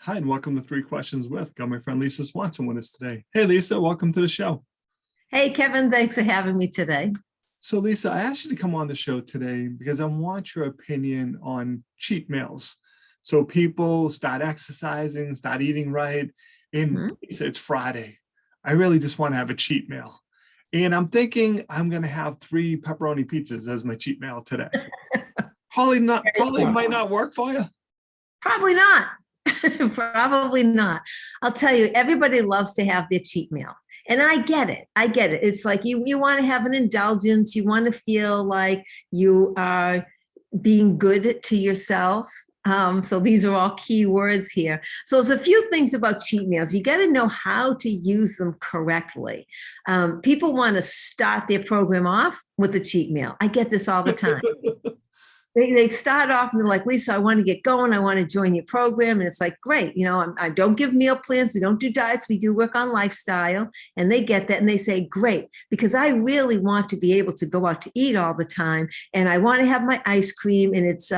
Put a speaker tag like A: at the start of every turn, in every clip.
A: Hi, and welcome to Three Questions with. Got my friend Lisa Swanson with us today. Hey, Lisa, welcome to the show.
B: Hey, Kevin, thanks for having me today.
A: So, Lisa, I asked you to come on the show today because I want your opinion on cheat meals. So people start exercising, start eating right, and Lisa, it's Friday. I really just want to have a cheat meal. And I'm thinking I'm going to have 3 pepperoni pizzas as my cheat meal today. Probably might not work for you.
B: Probably not. Probably not. I'll tell you, everybody loves to have their cheat meal. And I get it. I get it. It's like you want to have an indulgence. You want to feel like you are being good to yourself. So these are all key words here. So there's a few things about cheat meals. You got to know how to use them correctly. People want to start their program off with a cheat meal. I get this all the time. They start off and they're like, Lisa, I want to get going. I want to join your program. And it's like, great. You know, I don't give meal plans. We don't do diets. We do work on lifestyle. And they get that. And they say, great, because I really want to be able to go out to eat all the time. And I want to have my ice cream. And it's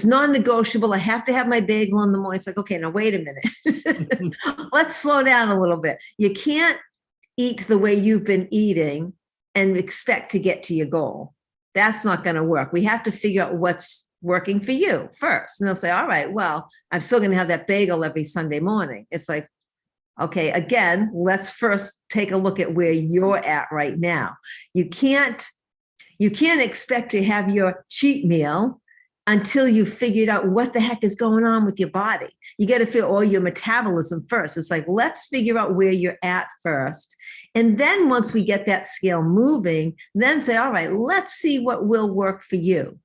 B: non-negotiable. I have to have my bagel in the morning. It's like, okay, now wait a minute. Let's slow down a little bit. You can't eat the way you've been eating and expect to get to your goal. That's not going to work. We have to figure out what's working for you first. And they'll say, all right, well, I'm still going to have that bagel every Sunday morning. It's like, okay, again, let's first take a look at where you're at right now. You can't expect to have your cheat meal until you figured out what the heck is going on with your body. You got to feel all your metabolism first. It's like, let's figure out where you're at first. And then once we get that scale moving, then say, all right, let's see what will work for you.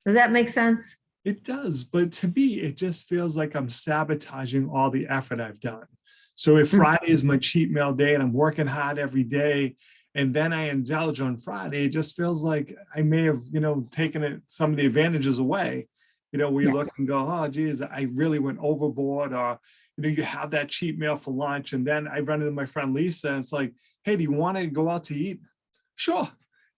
B: Does that make sense?
A: It does. But to me, it just feels like I'm sabotaging all the effort I've done. So if Friday is my cheat meal day and I'm working hard every day, and then I indulge on Friday, it just feels like I may have, taken some of the advantages away. We look and go, oh, geez, I really went overboard. Or, you have that cheat meal for lunch. And then I run into my friend Lisa and it's like, hey, do you want to go out to eat? Sure.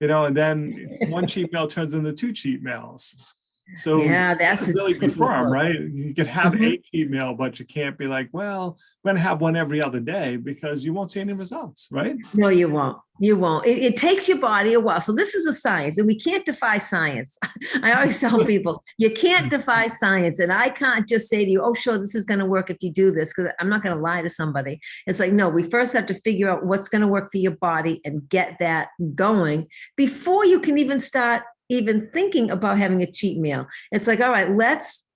A: And then one cheat meal turns into 2 cheat meals. So
B: yeah, that's
A: really confirmed, right? You could have a cheat meal, but you can't be like, well, I'm going to have one every other day because you won't see any results, right?
B: No, you won't. You won't. It takes your body a while. So this is a science, and we can't defy science. I always tell people, you can't defy science. And I can't just say to you, oh, sure, this is going to work if you do this, because I'm not going to lie to somebody. It's like, no, we first have to figure out what's going to work for your body and get that going before you can even start even thinking about having a cheat meal. It's like, all right, let's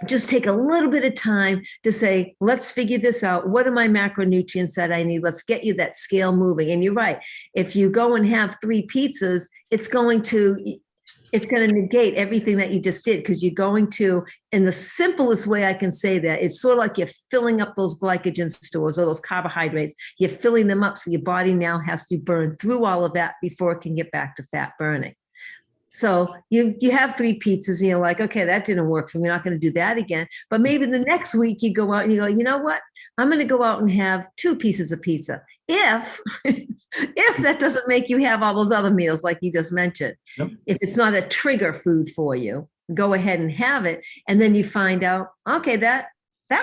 B: just take a little bit of time to say, let's figure this out. What are my macronutrients that I need? Let's get you that scale moving. And you're right. If you go and have 3 pizzas, it's going to negate everything that you just did, because you're going to, in the simplest way I can say that, it's sort of like you're filling up those glycogen stores or those carbohydrates. You're filling them up. So your body now has to burn through all of that before it can get back to fat burning. So you have 3 pizzas and you're like, okay, that didn't work for me. I'm not going to do that again. But maybe the next week you go out and you go, you know what? I'm going to go out and have 2 pieces of pizza. If that doesn't make you have all those other meals like you just mentioned, if it's not a trigger food for you, go ahead and have it. And then you find out, okay, that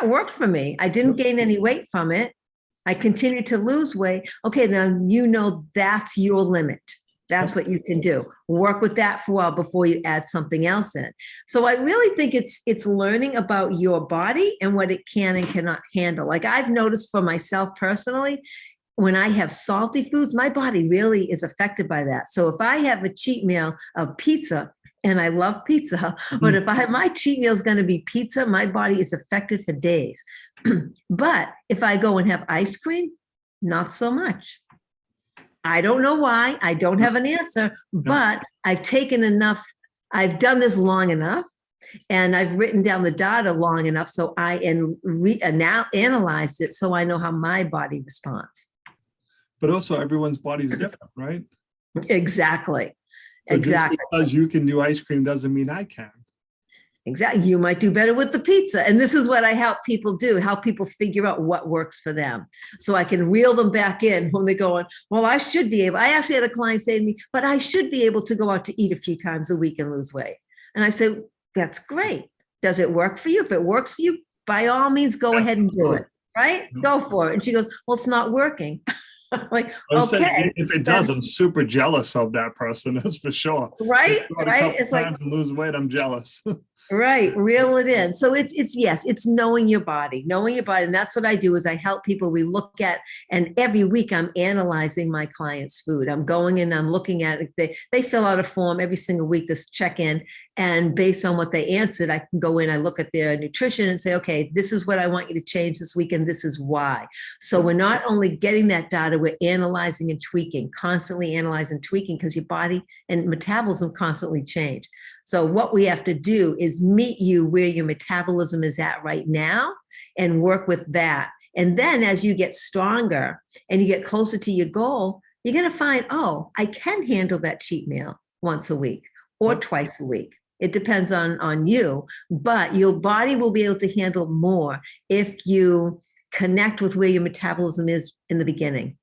B: worked for me. I didn't gain any weight from it. I continued to lose weight. Okay, then that's your limit. That's what you can do. Work with that for a while before you add something else in. So I really think it's learning about your body and what it can and cannot handle. Like I've noticed for myself personally, when I have salty foods, my body really is affected by that. So if I have a cheat meal of pizza, and I love pizza, but if my cheat meal is going to be pizza, my body is affected for days. But if I go and have ice cream, not so much. I don't know why. I don't have an answer, but I've taken enough. I've done this long enough, and I've written down the data long enough so I now analyzed it so I know how my body responds.
A: But also everyone's bodies are different, right?
B: Exactly.
A: So
B: exactly.
A: Just because you can do ice cream doesn't mean I can.
B: Exactly. You might do better with the pizza. And this is what I help people do, help people figure out what works for them. So I can reel them back in when they're going, well, I should be able. I actually had a client say to me, but I should be able to go out to eat a few times a week and lose weight. And I said, that's great. Does it work for you? If it works for you, by all means, go ahead and do it, right?
A: Yeah.
B: Go for it. And she goes, well, it's not working. Like,
A: I would say
B: okay,
A: if it does, I'm super jealous of that person. That's for sure.
B: right,
A: I've tried a
B: right.
A: couple
B: It's like,
A: times to lose weight. I'm jealous.
B: right, reel it in. So yes, it's knowing your body, and that's what I do. Is I help people. We look at, and every week I'm analyzing my clients' food. I'm going in, I'm looking at it. They fill out a form every single week, this check-in, and based on what they answered, I can go in, I look at their nutrition and say, okay, this is what I want you to change this week, and this is why. So we're not only getting that data, we're analyzing and tweaking, constantly analyzing, tweaking, because your body and metabolism constantly change. So what we have to do is meet you where your metabolism is at right now and work with that. And then as you get stronger and you get closer to your goal, you're going to find, oh, I can handle that cheat meal once a week or twice a week. It depends on you, but your body will be able to handle more if you connect with where your metabolism is in the beginning.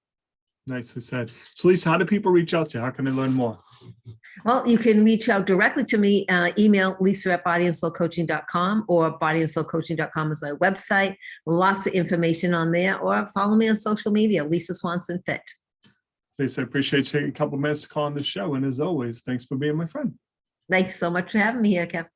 A: Nicely said. So Lisa, how do people reach out to you? How can they learn more?
B: Well, you can reach out directly to me, email lisa@bodyandsoulcoaching.com, or bodyandsoulcoaching.com is my website. Lots of information on there, or follow me on social media, Lisa Swanson Fit.
A: Lisa, I appreciate you taking a couple minutes to call on the show. And as always, thanks for being my friend.
B: Thanks so much for having me here, Kev.